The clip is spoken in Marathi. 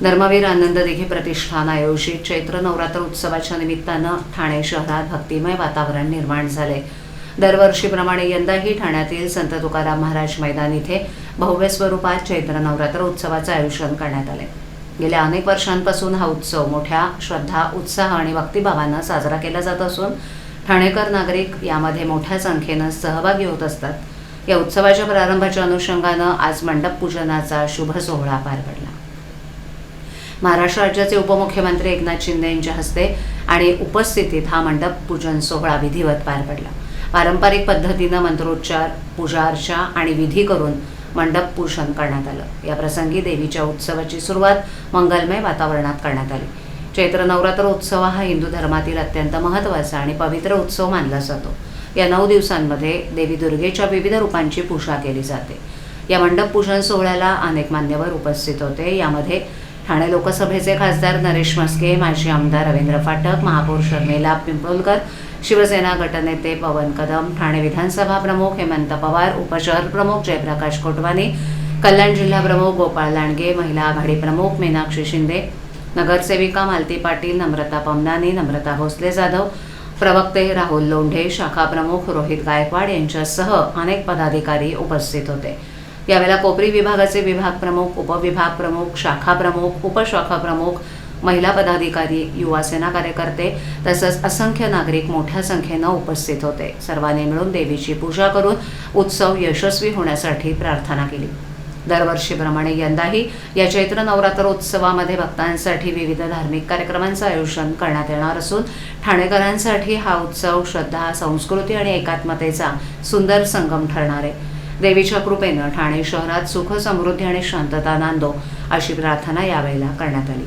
धर्मवीर आनंद दिघे प्रतिष्ठान आयोजित चैत्र नवरात्र उत्सवाच्या निमित्तानं ठाणे शहरात भक्तिमय वातावरण निर्माण झाले। दरवर्षीप्रमाणे यंदाही ठाण्यातील संत तुकाराम महाराज मैदान इथे भव्य स्वरूपात चैत्र नवरात्र उत्सवाचं आयोजन करण्यात आले। गेल्या अनेक वर्षांपासून हा उत्सव मोठ्या श्रद्धा, उत्साह आणि भक्तिभावानं साजरा केला जात असून ठाणेकर नागरिक यामध्ये मोठ्या संख्येनं सहभागी होत असतात। या उत्सवाच्या प्रारंभाच्या अनुषंगानं आज मंडप पूजनाचा शुभ सोहळा पार पडला। महाराष्ट्र राज्याचे उपमुख्यमंत्री एकनाथ शिंदे यांच्या हस्ते आणि उपस्थितीत हा मंडप पूजन सोहळा विधिवत पार पडला। पारंपरिक पद्धतीनं मंत्रोच्चार, पूजा अर्चा आणि विधी करून मंडप पूजन करण्यात आलं। या प्रसंगी देवीच्या उत्सवाची सुरुवात मंगलमय वातावरणात करण्यात आली। चैत्र नवरात्र उत्सव हा हिंदू धर्मातील अत्यंत महत्त्वाचा आणि पवित्र उत्सव मानला जातो। या 9 दिवसांमध्ये देवी दुर्गेच्या विविध रूपांची पूजा केली जाते। या मंडप पूजन सोहळ्याला अनेक मान्यवर उपस्थित होते। यामध्ये ठाणे लोकसभेचे खासदार नरेश म्हस्के, माजी आमदार रवींद्र फाटक, महापौर शर्मिला पिंपळकर, शिवसेना गटनेते पवन कदम, ठाणे विधानसभा प्रमुख हेमंत पवार, उपशहर प्रमुख जयप्रकाश कोटवानी, कल्याण जिल्हा प्रमुख गोपाळ लांडगे, महिला आघाडी प्रमुख मीनाक्षी शिंदे, नगरसेविका मालती पाटील, नम्रता पमनानी, नम्रता भोसले जाधव, प्रवक्ते राहुल लोंढे, शाखा प्रमुख रोहित गायकवाड यांच्यासह अनेक पदाधिकारी उपस्थित होते। यावेळेला कोपरी विभागाचे विभाग प्रमुख, उपविभाग प्रमुख, शाखा प्रमुख, उपशाखा प्रमुख, महिला पदाधिकारी, युवा सेना कार्यकर्ते तसंच असंख्य नागरिक मोठ्या संख्येनं उपस्थित होते। सर्वांनी मिळून देवीची पूजा करून उत्सव यशस्वी होण्यासाठी प्रार्थना केली। दरवर्षीप्रमाणे यंदाही या चैत्र नवरात्र उत्सवामध्ये भक्तांसाठी विविध धार्मिक कार्यक्रमांचं आयोजन करण्यात येणार असून ठाणेकरांसाठी हा उत्सव श्रद्धा, संस्कृती आणि एकात्मतेचा सुंदर संगम ठरणार आहे। देवीच्या कृपेनं ठाणे शहरात सुख, समृद्धी आणि शांतता नांदो अशी प्रार्थना यावेळेला करण्यात आली।